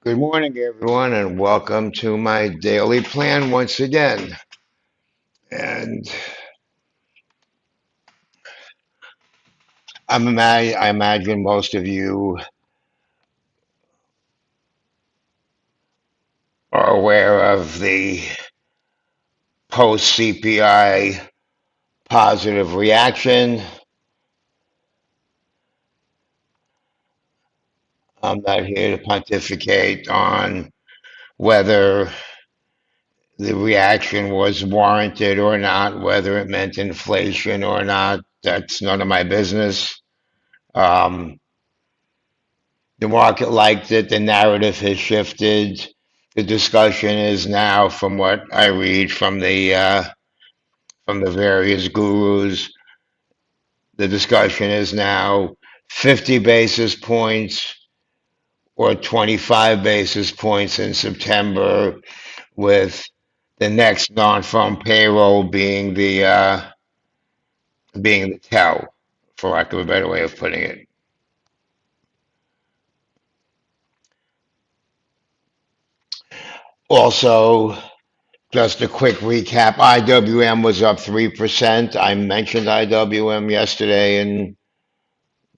Good morning, everyone, and welcome to my daily plan once again. And I imagine most of you are aware of the post CPI positive reaction. I'm not here to pontificate on whether the reaction was warranted or not, whether it meant inflation or not. That's none of my business. Um, The market liked it. The narrative has shifted. The discussion is now, from what I read from the various gurus, the discussion is now 50 basis points or 25 basis points in September, with the next non-farm payroll being the tell, for lack of a better way of putting it. Also, just a quick recap. IWM was up 3%. I mentioned IWM yesterday in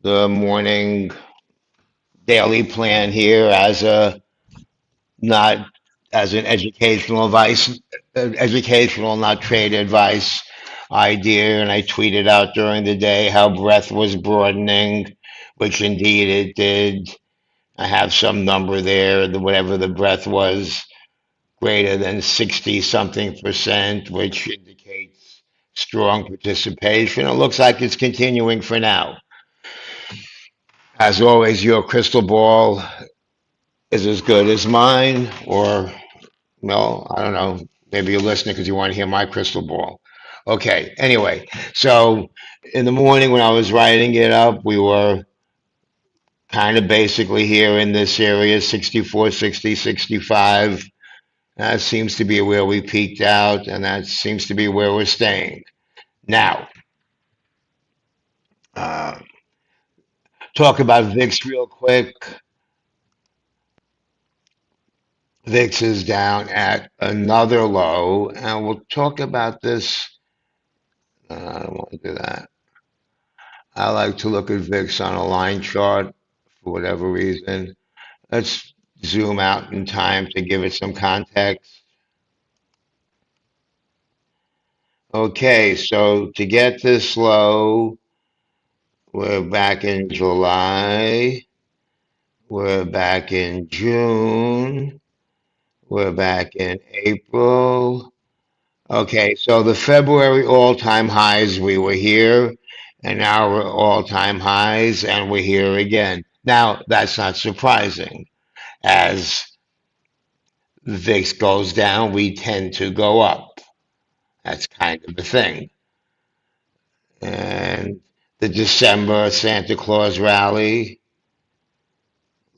the morning daily plan here as a not as an educational advice, educational, not trade advice idea. And I tweeted out during the day how breadth was broadening, which indeed it did. I have some number there, whatever the breadth was, greater than 60 something percent, which indicates strong participation. It looks like it's continuing for now. As always, your crystal ball is as good as mine, or no, I don't know. Maybe you're listening because you want to hear my crystal ball. Okay, anyway, so in the morning when I was writing it up, we were kind of basically here in this area, 64, 60, 65. That seems to be where we peaked out, and that seems to be where we're staying. Now, uh, talk about VIX real quick. VIX is down at another low, and we'll talk about this. I don't want to do that. I like to look at VIX on a line chart for whatever reason. Let's zoom out in time to give it some context. Okay, so to get this low, we're back in July. We're back in June. We're back in April. Okay, so the February all-time highs, we were here, and now we're all-time highs, and we're here again. Now, that's not surprising. As the VIX goes down, we tend to go up. That's kind of the thing. And the December Santa Claus rally,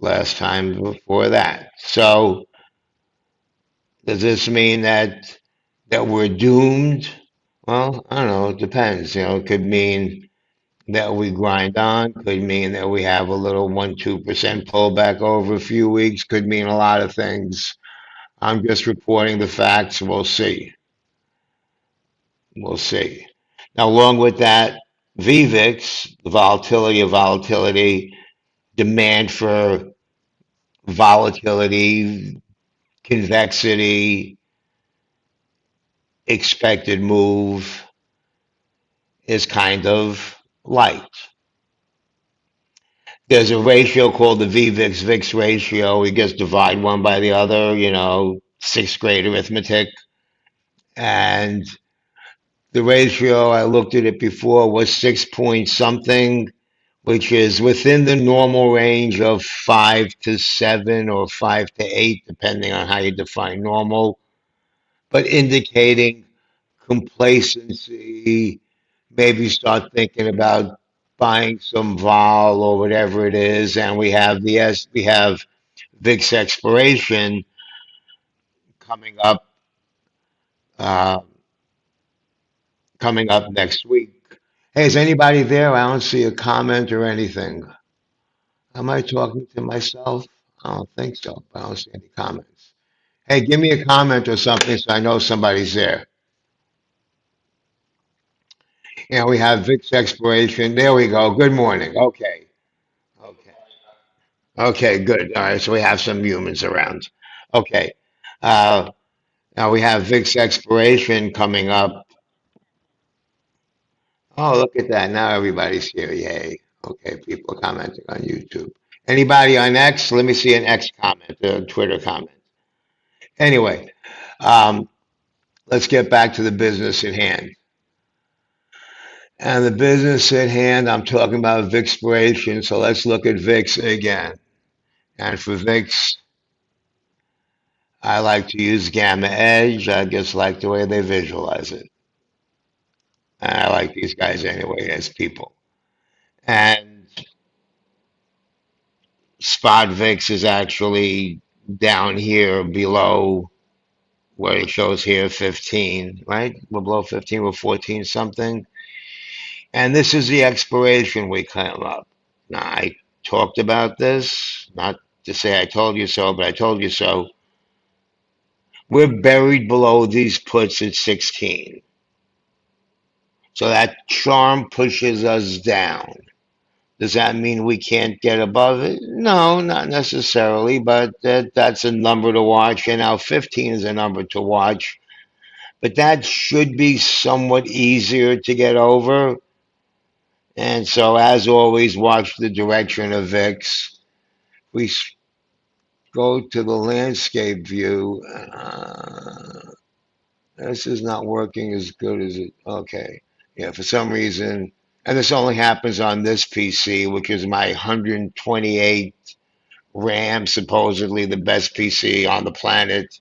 last time before that. So, does this mean that we're doomed? Well, I don't know. It depends. It could mean that we grind on. Could mean that we have a little 1-2% pullback over a few weeks. Could mean a lot of things. I'm just reporting the facts. We'll see. We'll see. Now, along with that, VVIX, the volatility of volatility, demand for volatility, convexity, expected move is kind of light. There's a ratio called the VVIX VIX ratio. We just divide one by the other, sixth grade arithmetic. And the ratio, I looked at it before, was 6 point something, which is within the normal range of 5 to 7 or 5 to 8, depending on how you define normal, but indicating complacency, maybe start thinking about buying some vol or whatever it is, and we have VIX expiration coming up uh, coming up next week. Hey, is anybody there? I don't see a comment or anything. Am I talking to myself? I don't think so. I don't see any comments. Hey, give me a comment or something so I know somebody's there. Yeah, we have VIX expiration. There we go. Good morning. Okay. Okay. Okay, good. All right, so we have some humans around. Okay. Uh, Now we have VIX expiration coming up. Oh, look at that. Now everybody's here. Yay. Okay, people commenting on YouTube. Anybody on X? Let me see an X comment, a Twitter comment. Anyway, um, let's get back to the business at hand. And the business at hand, I'm talking about VIX expiration. So let's look at VIX again. And for VIX, I like to use Gamma Edge. I just like the way they visualize it. And I like these guys anyway as people. And spot VIX is actually down here below where it shows here 15, right? We're below 15, we're 14 something. And this is the expiration we came up. Now, I talked about this, not to say I told you so, but I told you so. We're buried below these puts at 16. So that charm pushes us down. Does that mean we can't get above it? No, not necessarily, but that's a number to watch. And now 15 is a number to watch. But that should be somewhat easier to get over. And so, as always, watch the direction of VIX. We go to the landscape view. This is not working as good as it. Okay. Yeah, for some reason. And this only happens on this PC, which is my 128 RAM, supposedly the best PC on the planet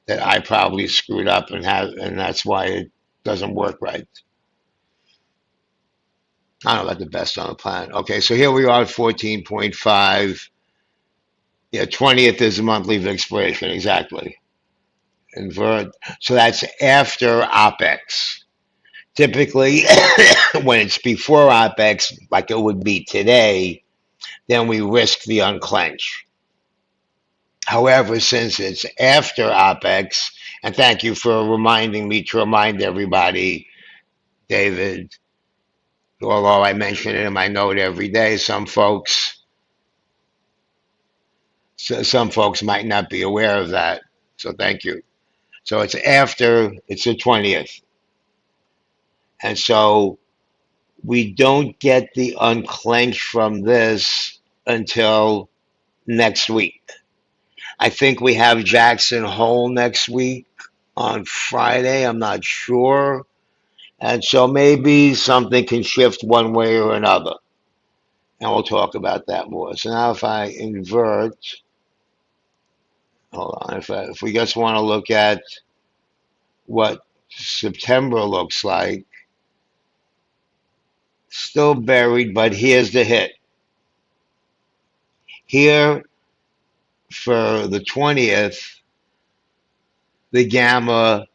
that I probably screwed up and that's why it doesn't work right. I don't know about the best on the planet. Okay, so here we are at 14.5. Yeah, 20th is the monthly expiration, exactly. Invert. So that's after OPEX. Typically, when it's before OPEX, like it would be today, then we risk the unclench. However, since it's after OPEX, and thank you for reminding me to remind everybody, David, although I mention it in my note every day, some folks might not be aware of that. So thank you. So it's the 20th. And so we don't get the unclench from this until next week. I think we have Jackson Hole next week on Friday. I'm not sure. And so maybe something can shift one way or another. And we'll talk about that more. So now if I invert, hold on, if we just want to look at what September looks like, still buried, but here's the hit. Here for the 20th, the gamma,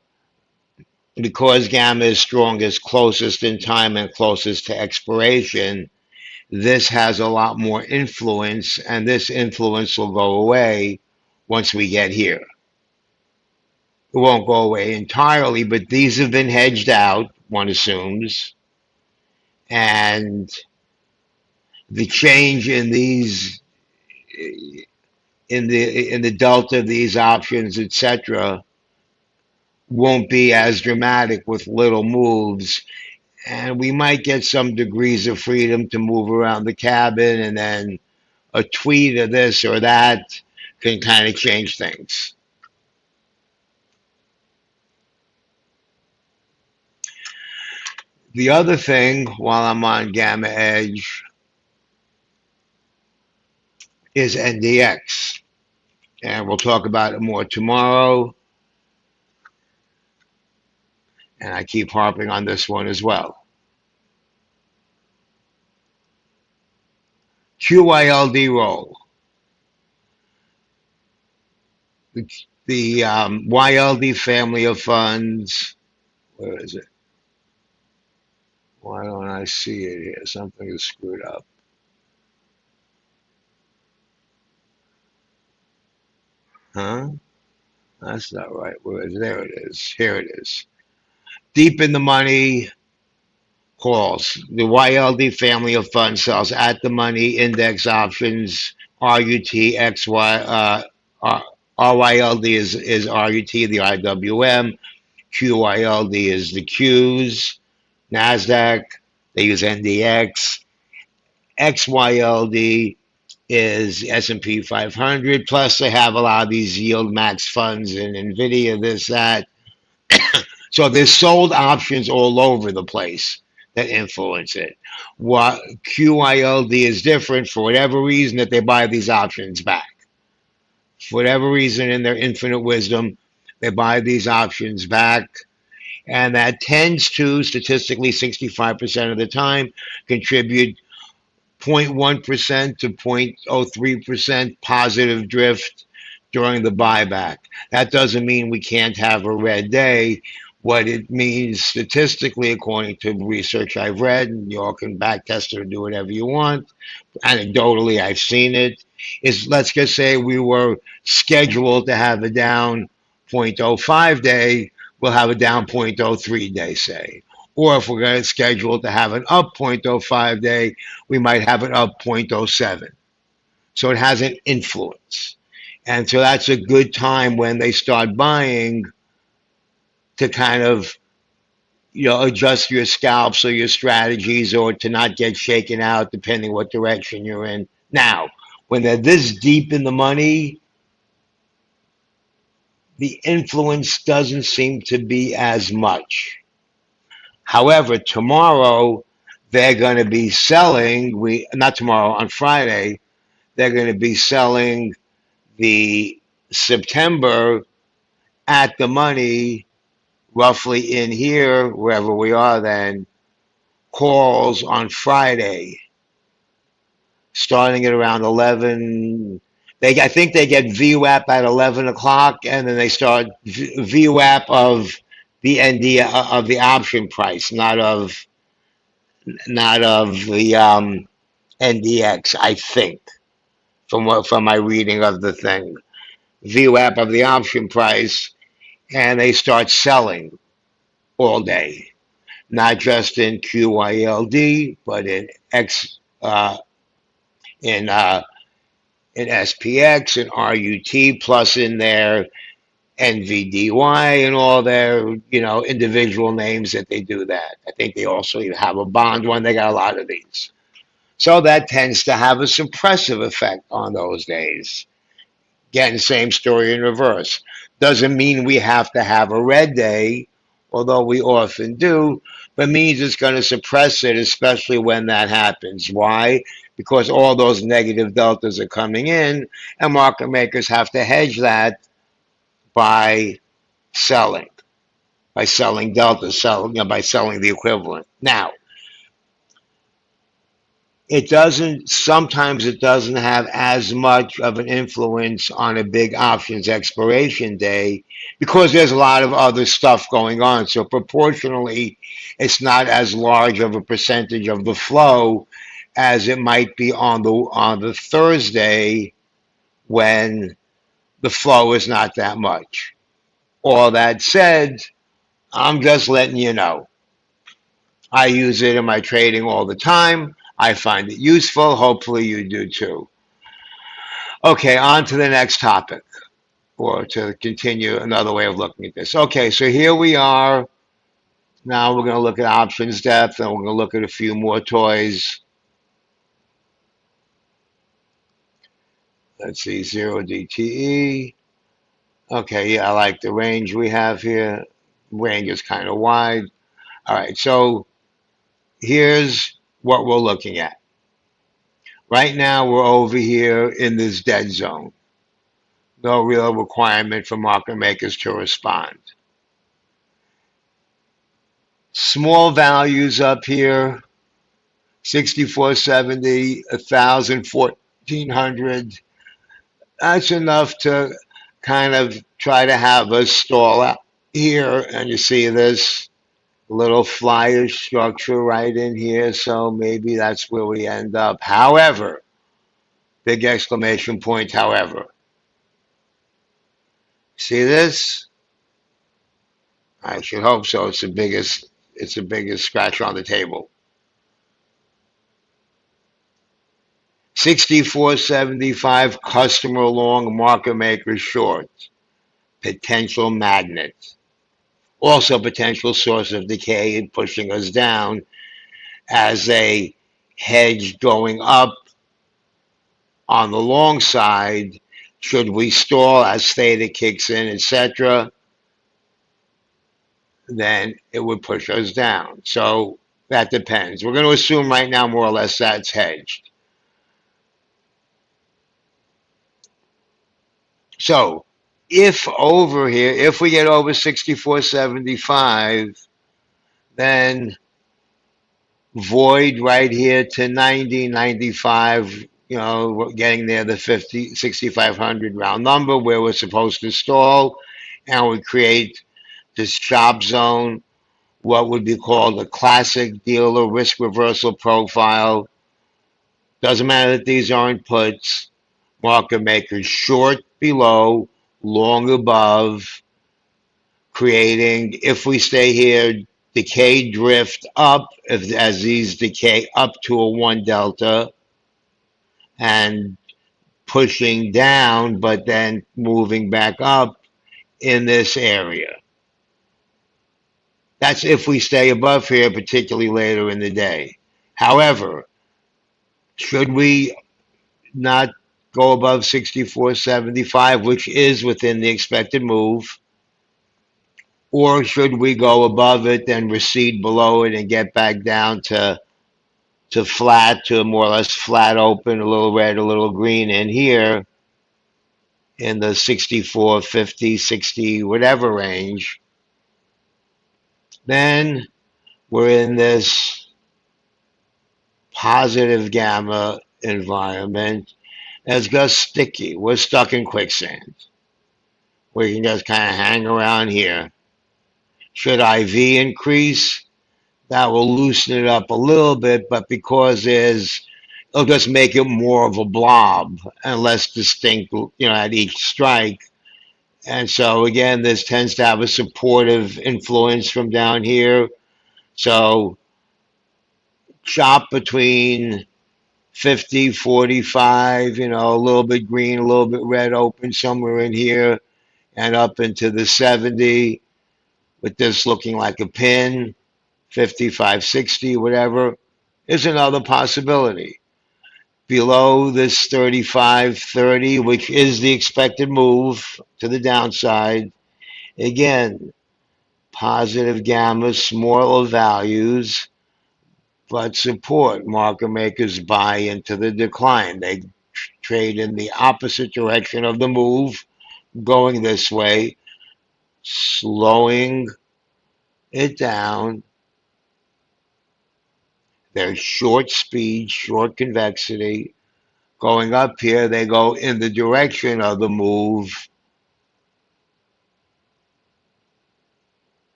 because gamma is strongest, closest in time and closest to expiration, this has a lot more influence, and this influence will go away once we get here. It won't go away entirely, but these have been hedged out, one assumes, and the change in these in the delta of these options, etc., won't be as dramatic with little moves. And we might get some degrees of freedom to move around the cabin, and then a tweet of this or that can kind of change things. The other thing, while I'm on Gamma Edge, is NDX. And we'll talk about it more tomorrow. And I keep harping on this one as well. QYLD roll. The YLD family of funds. Where is it? Why don't I see it here? Something is screwed up. That's not right. Where is there it is. Here it is. Deep in the money calls. The YLD family of funds sells at the money index options, RUT, R- RYLD is RUT, the IWM, QYLD is the Qs, NASDAQ, they use NDX, XYLD is S&P 500, plus they have a lot of these yield max funds and NVIDIA, this, that. So there's sold options all over the place that influence it. What QILD is different for whatever reason that they buy these options back. For whatever reason in their infinite wisdom, they buy these options back. And that tends to, statistically, 65% of the time, contribute 0.1% to 0.03% positive drift during the buyback. That doesn't mean we can't have a red day. What it means statistically, according to research I've read, and you all can back test it or do whatever you want, anecdotally, I've seen it, is let's just say we were scheduled to have a down zero point zero 0.05 day, we'll have a down 0.03 day, say. Or if we're going to schedule to have an up 0.05 day, we might have an up 0.07. So it has an influence. And so that's a good time when they start buying to kind of adjust your scalps or your strategies, or to not get shaken out depending what direction you're in. Now, when they're this deep in the money, the influence doesn't seem to be as much. However, tomorrow they're going to be selling, we not tomorrow, on Friday, they're going to be selling the September at the money, roughly in here, wherever we are then, calls on Friday, starting at around 11. I think they get VWAP at 11 o'clock, and then they start VWAP of the ND of the option price, not of the NDX. I think from my reading of the thing, VWAP of the option price, and they start selling all day, not just in QYLD, but in in uh, in SPX and RUT, plus in their NVDY and all their individual names that they do that. I think they also have a bond one. They got a lot of these. So that tends to have a suppressive effect on those days. Again, same story in reverse. Doesn't mean we have to have a red day, although we often do, but means it's going to suppress it, especially when that happens. Why? Because all those negative deltas are coming in, and market makers have to hedge that by selling, by selling deltas, by selling the equivalent. Now, sometimes it doesn't have as much of an influence on a big options expiration day because there's a lot of other stuff going on. So proportionally, it's not as large of a percentage of the flow as it might be on the Thursday, when the flow is not that much. All that said, I'm just letting you know. I use it in my trading all the time. I find it useful. Hopefully you do too. Okay, on to the next topic, or to continue another way of looking at this. Okay, so here we are. Now we're going to look at options depth, and we're going to look at a few more toys. Let's see, 0 DTE. Okay, yeah, I like the range we have here. Range is kind of wide. All right, so here's what we're looking at. Right now, we're over here in this dead zone. No real requirement for market makers to respond. Small values up here, 6470, 1000, 1400. That's enough to kind of try to have us stall out here. And you see this little flyer structure right in here. So maybe that's where we end up. However, big exclamation point, however. See this? I should hope so. It's the biggest scratch on the table. 64.75 customer long, market maker short. Potential magnet. Also potential source of decay and pushing us down as a hedge going up on the long side. Should we stall as theta kicks in, etc., then it would push us down. So that depends. We're going to assume right now more or less that's hedged. So if over here, if we get over 64.75, then void right here to 90, 95, getting near the 50, 6,500 round number where we're supposed to stall, and we create this chop zone, what would be called a classic dealer risk reversal profile. Doesn't matter that these aren't puts. Market makers short below, long above, creating, if we stay here, decay drift up as these decay up to a 1 delta and pushing down, but then moving back up in this area. That's if we stay above here, particularly later in the day. However, should we not go above 64.75, which is within the expected move, or should we go above it, then recede below it and get back down to flat, to a more or less flat open, a little red, a little green in here in the 64, 50, 60, whatever range, then we're in this positive gamma environment. It's just sticky. We're stuck in quicksand. We can just kind of hang around here. Should IV increase? That will loosen it up a little bit, but because it'll just make it more of a blob and less distinct, at each strike. And so again, this tends to have a supportive influence from down here. So chop between 50, 45, a little bit green, a little bit red open somewhere in here, and up into the 70, with this looking like a pin, 55, 60, whatever, is another possibility. Below this 35, 30, which is the expected move to the downside, again, positive gamma, smaller values, but support. Market makers buy into the decline. They trade in the opposite direction of the move, going this way, slowing it down. They're short speed, short convexity. Going up here, they go in the direction of the move.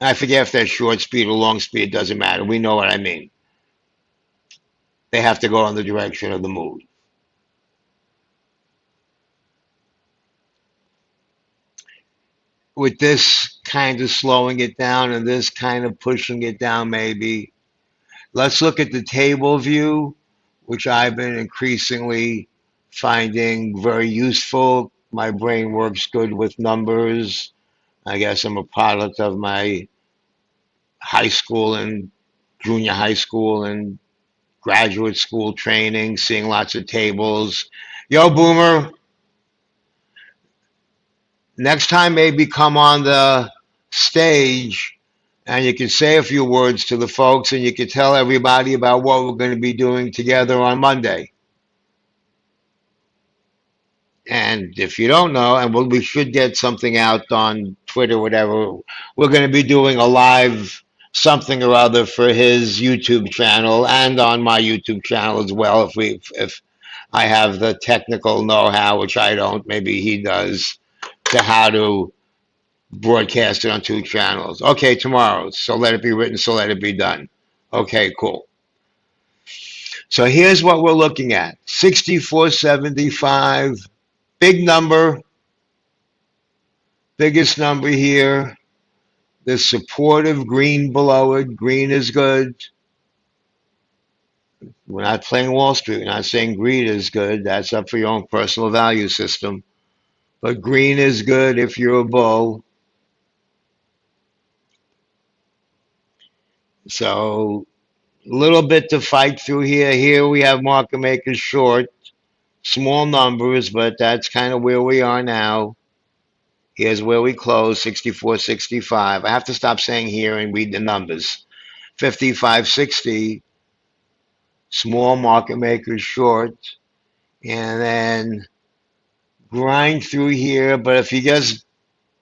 I forget if they're short speed or long speed, doesn't matter. We know what I mean. They have to go in the direction of the move. With this kind of slowing it down and this kind of pushing it down, maybe. Let's look at the table view, which I've been increasingly finding very useful. My brain works good with numbers. I guess I'm a product of my high school and junior high school and graduate school training, seeing lots of tables. Yo, Boomer, next time maybe come on the stage and you can say a few words to the folks and you can tell everybody about what we're going to be doing together on Monday. And if you don't know, and we should get something out on Twitter, whatever, we're going to be doing a live something or other for his YouTube channel and on my YouTube channel as well. If I have the technical know-how, which I don't, maybe he does, to how to broadcast it on 2 channels. Okay, tomorrow. So let it be written, so let it be done. Okay, cool. So here's what we're looking at. 64.75, big number, Biggest number here. The supportive green below it. Green is good. We're not playing Wall Street. We're not saying green is good. That's up for your own personal value system. But green is good if you're a bull. So a little bit to fight through here. Here we have market makers short, small numbers, but that's kind of where we are now. Here's where we close 64.65. I have to stop saying here and read the numbers. 55.60, small market makers short, and then grind through here. But if you just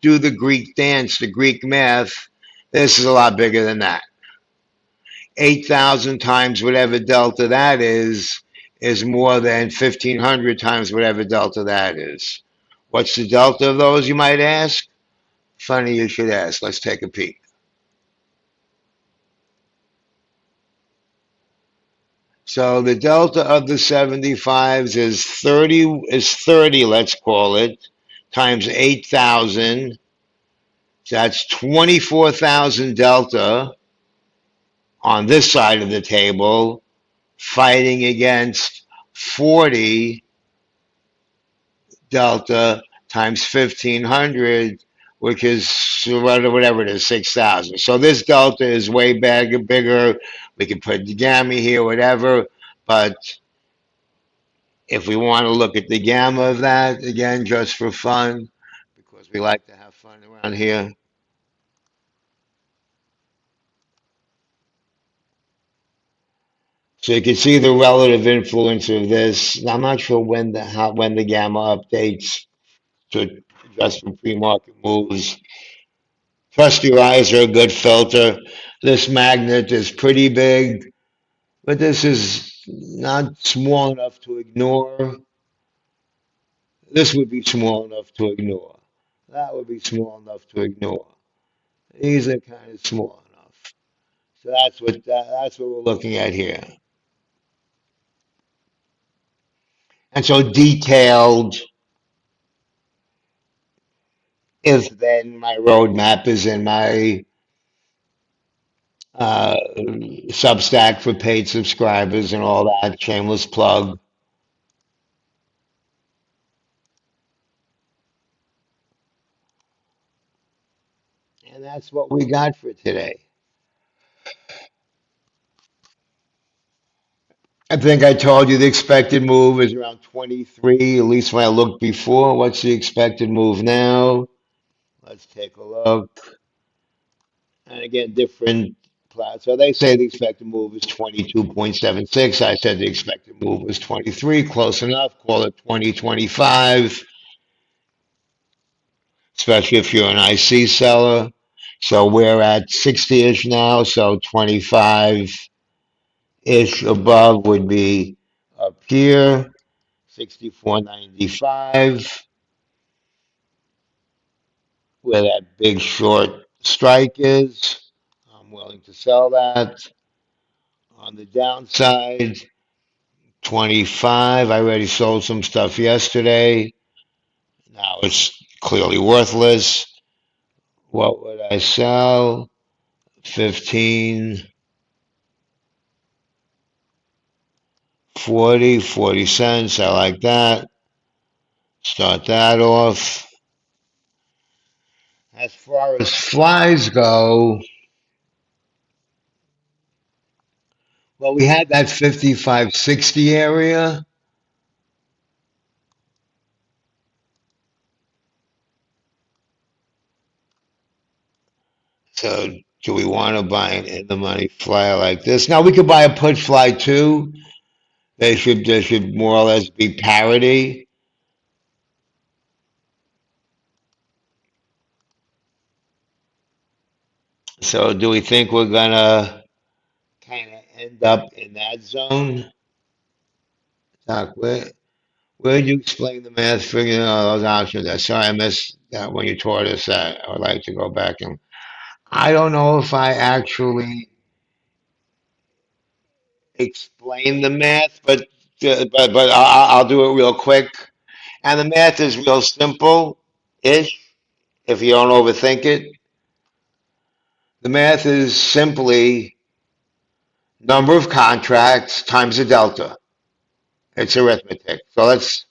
do the Greek dance, the Greek math, this is a lot bigger than that. 8,000 times whatever delta that is more than 1,500 times whatever delta that is. What's the delta of those, you might ask? Funny you should ask. Let's take a peek. So the delta of the 75s is 30, let's call it, times 8,000. That's 24,000 delta on this side of the table, fighting against 40 delta times 1,500, which is whatever it is, 6,000. So this delta is way bigger. We can put the gamma here, whatever. But if we want to look at the gamma of that, again, just for fun, because we like to have fun around here. So you can see the relative influence of this. I'm not sure when the gamma updates to adjust for pre-market moves. Trust your eyes are a good filter. This magnet is pretty big, but this is not small enough to ignore. This would be small enough to ignore. That would be small enough to ignore. These are kind of small enough. So that's what we're looking at here. And so detailed, if then my roadmap is in my Substack for paid subscribers and all that. Shameless plug. And that's what we got for today. I think I told you the expected move is around 23, at least when I looked before. What's the expected move now? Let's take a look. And again, different plots. So they say the expected move is 22.76. I said the expected move was 23. Close enough. Call it 2025, especially if you're an IC seller. So we're at 60-ish now. So 25-ish above would be up here. 64.95, where that big short strike is. I'm willing to sell that. On the downside, 25. I already sold some stuff yesterday. Now it's clearly worthless. What would I sell? 15, 40 cents. I like that. Start that off. As far as flies go, well, we had that 55.60 area. So do we want to buy an in the money flyer like this? Now we could buy a put fly too. They should more or less be parity. So do we think we're gonna kind of end up in that zone? Doc, where did you explain the math for all those options? Sorry, I missed that when you taught us that. I would like to go back and I don't know if I actually explained the math, but I'll do it real quick. And the math is real simple ish. If you don't overthink it, the math is simply number of contracts times the delta. It's arithmetic. So let's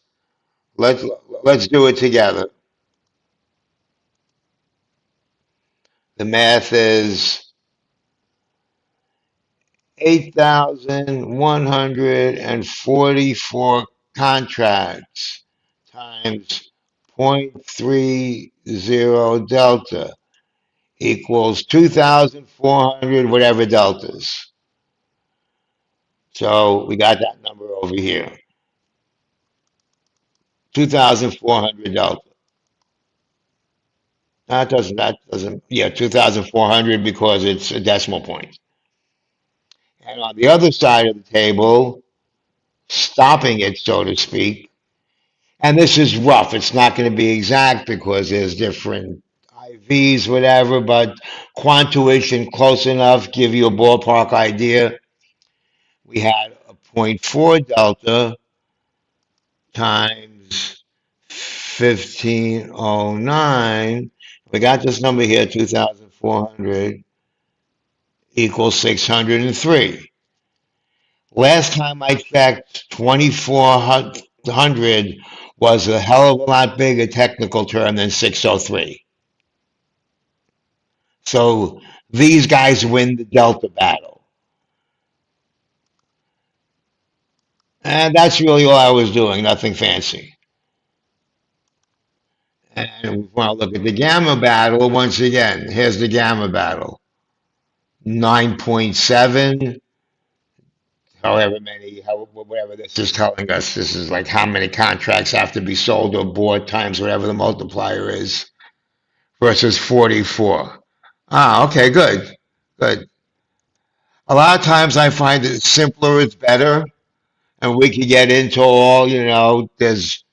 let's do it together. The math is 8,144 contracts times 0.30 delta equals 2,400 whatever deltas. So we got that number over here. 2,400 delta. Yeah, 2,400 because it's a decimal point. And on the other side of the table, stopping it, so to speak, and this is rough. It's not going to be exact because there's different IVs, whatever, but quantuition close enough, give you a ballpark idea. We had a zero point 0.4 delta times 1509. We got this number here, 2,400 equals 603. Last time I checked, 2,400 was a hell of a lot bigger technical term than 603. So these guys win the Delta battle. And that's really all I was doing, nothing fancy. And we want to look at the Gamma battle once again. Here's the Gamma battle 9.7, however many, whatever this is telling us. This is like how many contracts have to be sold or bought times whatever the multiplier is versus 44. Ah, okay, good, good. A lot of times I find that simpler is better, and we could get into all, there's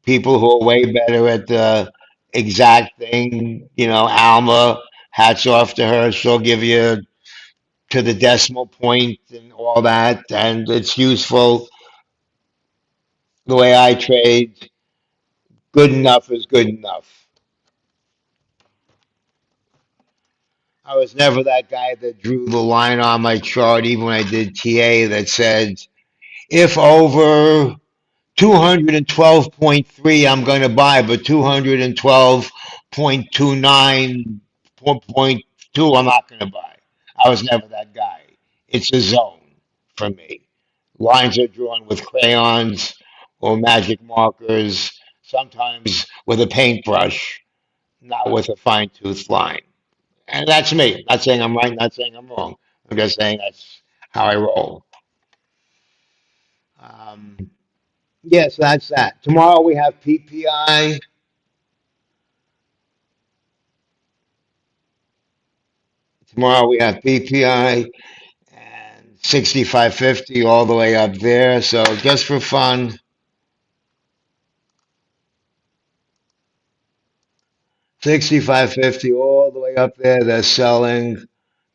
people who are way better at the exact thing. Alma, hats off to her. She'll give you to the decimal point and all that, and it's useful. The way I trade, good enough is good enough. I was never that guy that drew the line on my chart, even when I did TA, that said, if over 212.3, I'm going to buy, but 212.29, 4.2, I'm not going to buy. I was never that guy. It's a zone for me. Lines are drawn with crayons or magic markers, sometimes with a paintbrush, not with a fine tooth line. And that's me. Not saying I'm right, not saying I'm wrong. I'm just saying that's how I roll. Um, yes, that's that. Tomorrow we have PPI. Tomorrow we have PPI and 6550 all the way up there. So just for fun, 6550 all the way up there. They're selling.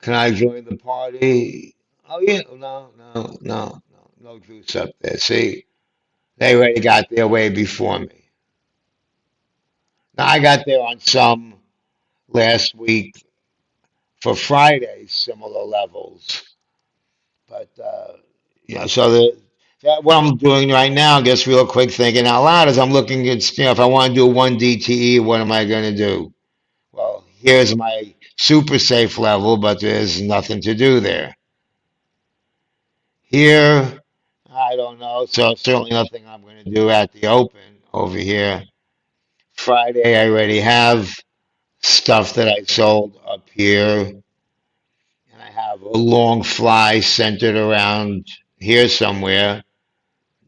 Can I join the party? Oh yeah, no juice up there. See, they already got their way before me. Now I got there on some last week for Friday, similar levels. But so what I'm doing right now, I guess real quick thinking out loud is I'm looking at, if I want to do one DTE, what am I going to do? Well, here's my super safe level, but there's nothing to do there. Here, I don't know, so certainly nothing I'm going to do at the open over here. Friday, I already have stuff that I sold up here, and I have a long fly centered around here somewhere.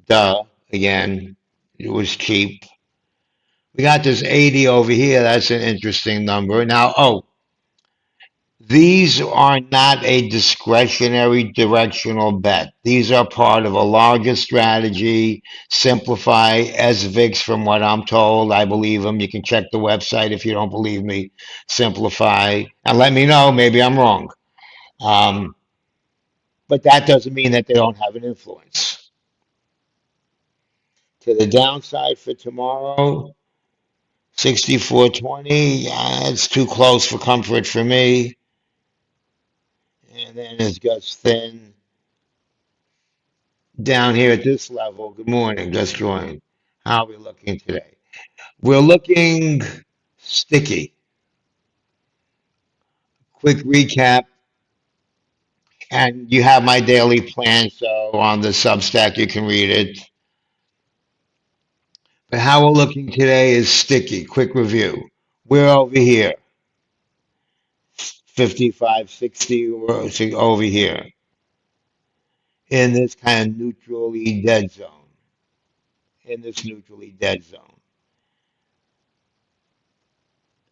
Duh, again, it was cheap. We got this 80 over here. That's an interesting number. Now, these are not a discretionary directional bet. These are part of a larger strategy. Simplify SVIX from what I'm told. I believe them. You can check the website if you don't believe me. Simplify and let me know. Maybe I'm wrong. Um, but that doesn't mean that they don't have an influence. To the downside for tomorrow, 64.20, it's too close for comfort for me. And then it gets thin down here at this level. Good morning, just joined. How are we looking today? We're looking sticky. Quick recap, and you have my daily plan, so on the Substack you can read it. But how we're looking today is sticky. Quick review. We're over here, 55, 60, or over here in this kind of neutrally dead zone. In this neutrally dead zone,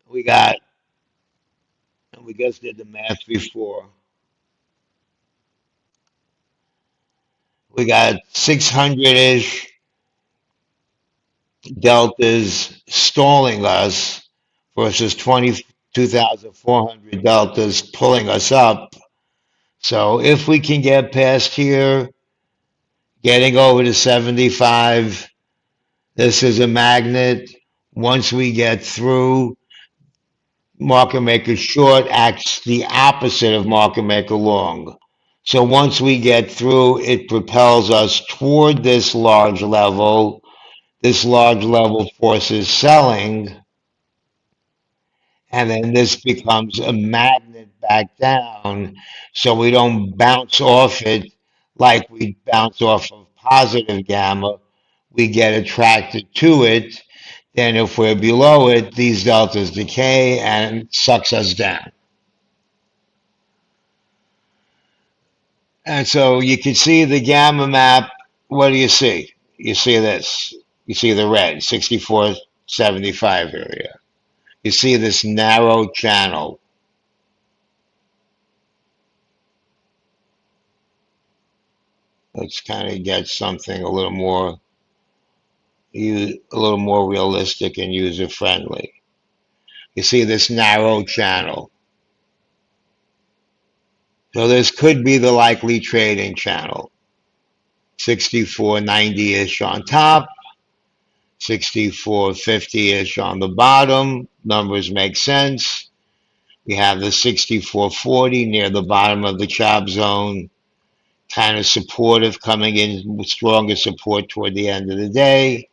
we got, and we just did the math before. We got 600-ish deltas stalling us versus 22,400 deltas pulling us up. So if we can get past here, getting over to 75, this is a magnet. Once we get through, market maker short acts the opposite of market maker long. So once we get through, it propels us toward this large level. This large level forces selling, and then this becomes a magnet back down, so we don't bounce off it like we bounce off of positive gamma. We get attracted to it. Then if we're below it, these deltas decay and it sucks us down. And so you can see the gamma map. What do you see? You see this. You see the red, 64.75 area. You see this narrow channel. Let's kind of get something a little more realistic and user friendly. You see this narrow channel. So this could be the likely trading channel. 64.90-ish on top, 64.50-ish on the bottom. Numbers make sense. We have the 64.40 near the bottom of the chop zone, kind of supportive, coming in with stronger support toward the end of the day.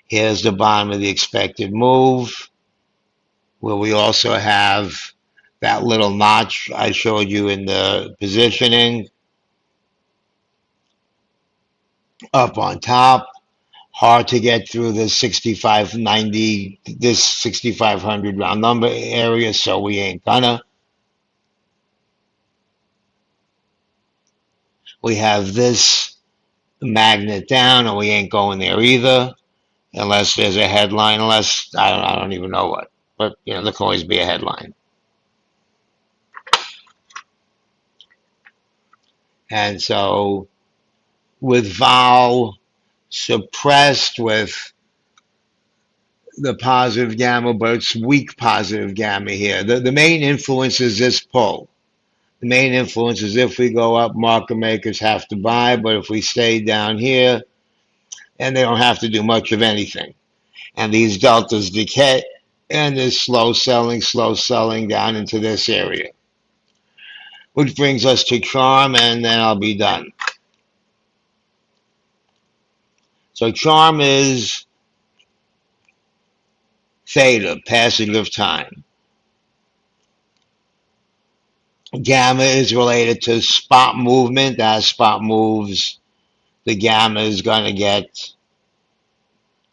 Here's the bottom of the expected move, where we also have that little notch I showed you in the positioning up on top. Hard to get through this 65.90, this 6,500 round number area, so we ain't gonna. We have this magnet down, and we ain't going there either, unless there's a headline. Unless I don't even know what, but you know there can always be a headline. And so with vol suppressed with the positive gamma, but it's weak positive gamma here. The main influence is this pull. The main influence is if we go up, market makers have to buy, but if we stay down here, and they don't have to do much of anything. And these deltas decay, and there's slow selling down into this area. Which brings us to charm, and then I'll be done. So charm is theta, passage of time. Gamma is related to spot movement. As spot moves, the gamma is going to get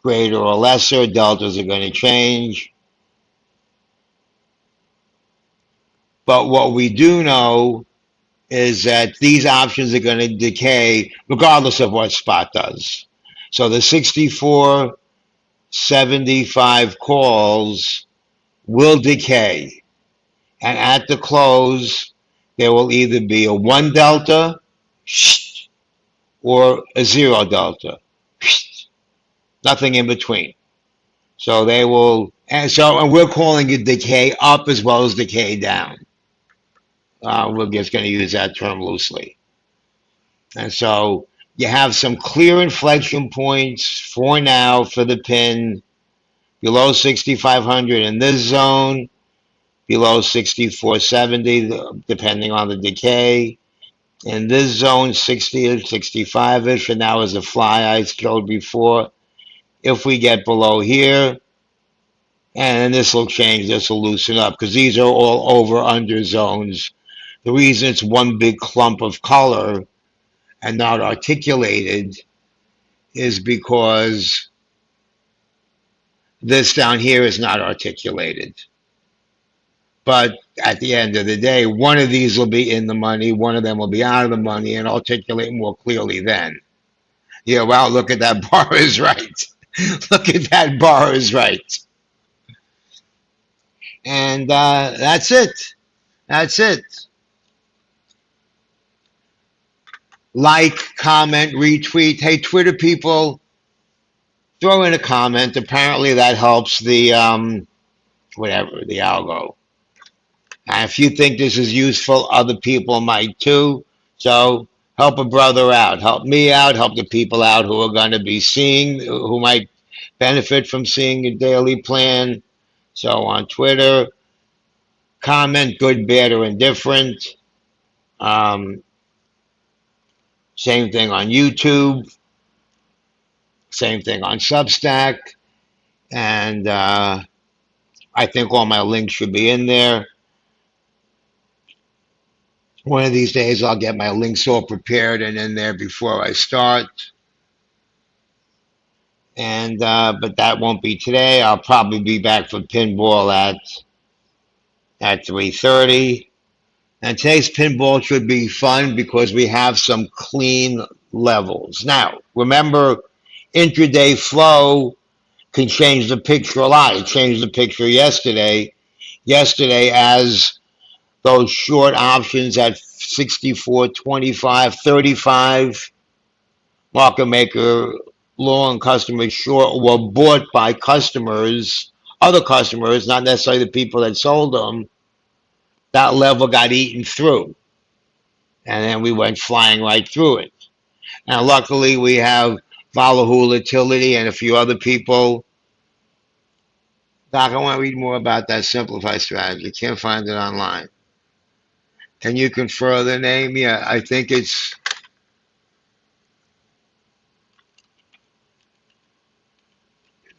greater or lesser. Deltas are going to change. But what we do know is that these options are going to decay regardless of what spot does. So the 64.75 calls will decay. And at the close, there will either be a 1 delta or a 0 delta. Nothing in between. So they will, and we're calling it decay up as well as decay down. We're just going to use that term loosely. And so you have some clear inflection points for now for the pin below 6,500 in this zone, below 6,470, depending on the decay. In this zone, 60-ish, 65-ish, and that was the fly I showed before. If we get below here, and this will change, this will loosen up, because these are all over-under zones. The reason it's one big clump of color and not articulated is because this down here is not articulated. But at the end of the day, one of these will be in the money, one of them will be out of the money, and articulate more clearly then. Yeah, wow, look at that bar is right. Look at that bar is right. And that's it. That's it. Like, comment, retweet. Hey, Twitter people, throw in a comment. Apparently that helps the whatever, the algo. And if you think this is useful, other people might too. So help a brother out, help me out, help the people out who are going to be seeing, who might benefit from seeing a daily plan. So on Twitter, comment, good, bad, or indifferent. Um, Same thing on YouTube. Same thing on Substack. And I think all my links should be in there. One of these days, I'll get my links all prepared and in there before I start. And but that won't be today. I'll probably be back for pinball at 3:30. And today's pinball should be fun because we have some clean levels. Now, remember, intraday flow can change the picture a lot. It changed the picture yesterday. Yesterday, as those short options at 64, 25, 35, market maker, long customers short were bought by customers, other customers, not necessarily the people that sold them. That level got eaten through. And then we went flying right through it. Now, luckily, we have volatility and a few other people. Doc, I want to read more about that simplified strategy. Can't find it online. Can you confirm the name? Yeah, I think it's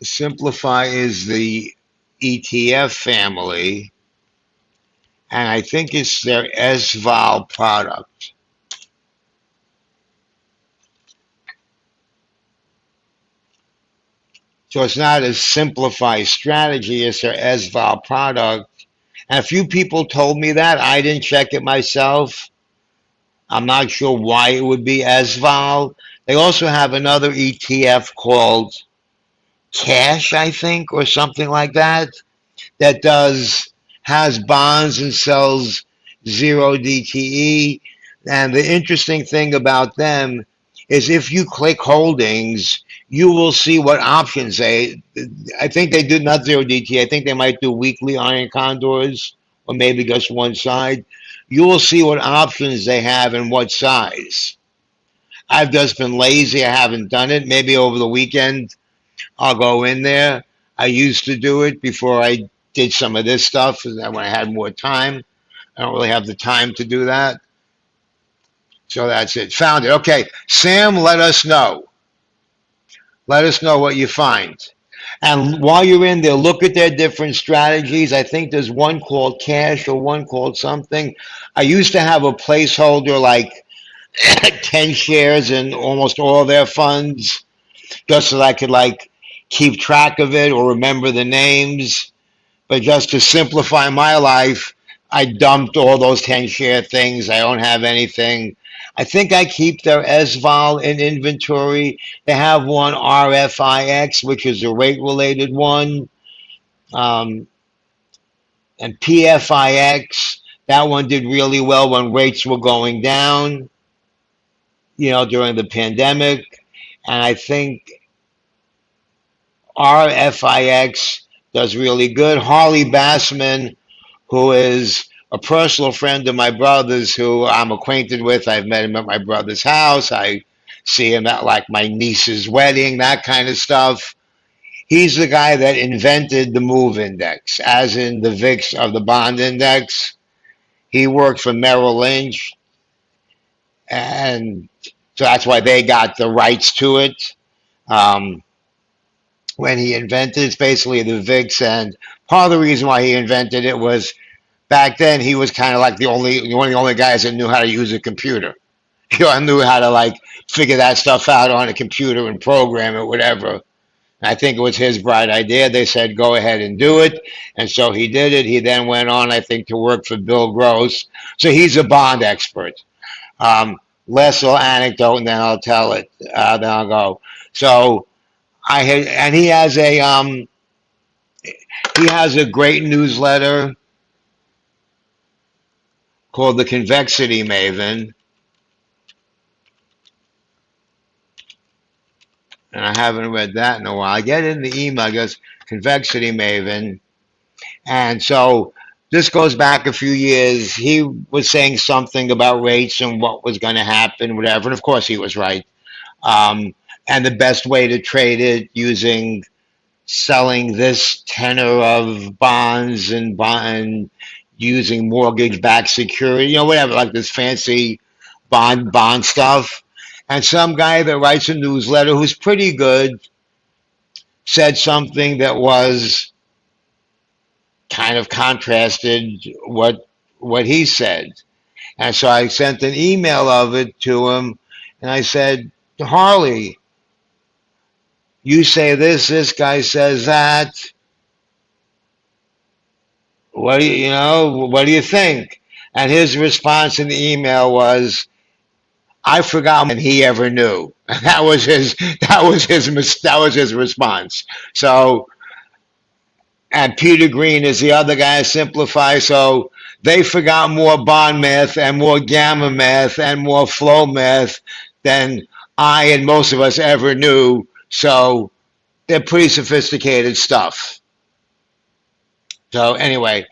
Simplify is the ETF family, and I think it's their SVOL product. So it's not a simplified strategy, it's their SVOL product. And a few people told me that. I didn't check it myself. I'm not sure why it would be SVOL. They also have another ETF called Cash, I think, or something like that, that has bonds and sells zero DTE. And the interesting thing about them is if you click holdings, you will see what options I think they do not zero DTE. I think they might do weekly iron condors or maybe just one side. You will see what options they have and what size. I've just been lazy. I haven't done it. Maybe over the weekend I'll go in there. I used to do it before I did some of this stuff, and then when I had more time. I don't really have the time to do that. So that's it. Found it. Okay, Sam, let us know. Let us know what you find. And while you're in there, look at their different strategies. I think there's one called cash or one called something. I used to have a placeholder like 10 shares in almost all their funds just so I could like keep track of it or remember the names. But just to simplify my life, I dumped all those 10 share things. I don't have anything. I think I keep their SVOL in inventory. They have one RFIX, which is a rate related one. And PFIX, that one did really well when rates were going down, during the pandemic. And I think RFIX does really good. Harley Bassman, who is a personal friend of my brother's, who I'm acquainted with. I've met him at my brother's house. I see him at like my niece's wedding, that kind of stuff. He's the guy that invented the move index, as in the VIX of the bond index. He worked for Merrill Lynch, and so that's why they got the rights to it. Um, when he invented it's basically the VIX, and part of the reason why he invented it was back then he was kind of like one of the only guys that knew how to use a computer. I knew how to like figure that stuff out on a computer and program it, whatever. I think it was his bright idea. They said, go ahead and do it. And so he did it. He then went on, I think, to work for Bill Gross. So he's a bond expert. Last little anecdote, and then I'll tell it. Then I'll go. So I had, and he has a great newsletter called the Convexity Maven, and I haven't read that in a while. I get it in the email, I guess, Convexity Maven. And so this goes back a few years. He was saying something about rates and what was going to happen, whatever. And of course, he was right. Um, and the best way to trade it using selling this tenor of bonds and using mortgage-backed security, whatever, like this fancy bond stuff. And some guy that writes a newsletter who's pretty good said something that was kind of contrasted what he said. And so I sent an email of it to him, and I said, Harley, you say this guy says that. What do you think? And his response in the email was, I forgot more than he ever knew. That was his response. So, and Peter Green is the other guy, Simplify. So they forgot more bond math and more gamma math and more flow math than I and most of us ever knew. So they're pretty sophisticated stuff. So anyway,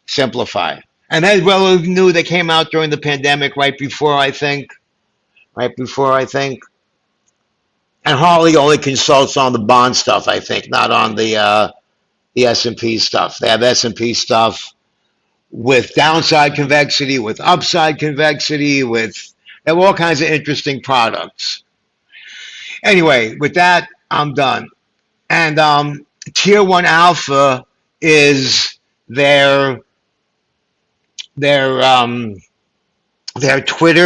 Simplify. And as well knew they came out during the pandemic right before, I think. And Harley only consults on the bond stuff, I think, not on the S&P stuff. They have S&P stuff with downside convexity, with upside convexity, they have all kinds of interesting products. Anyway, with that, I'm done. And Tier 1 Alpha is their Twitter.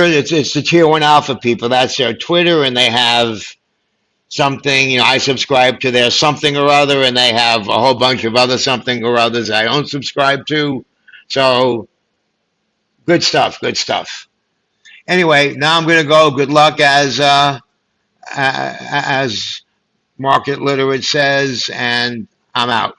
It's the Tier 1 Alpha people. That's their Twitter, and they have something, I subscribe to their something or other, and they have a whole bunch of other something or others I don't subscribe to. So good stuff. Anyway, now I'm going to go. Good luck, as Market Literate says, and I'm out.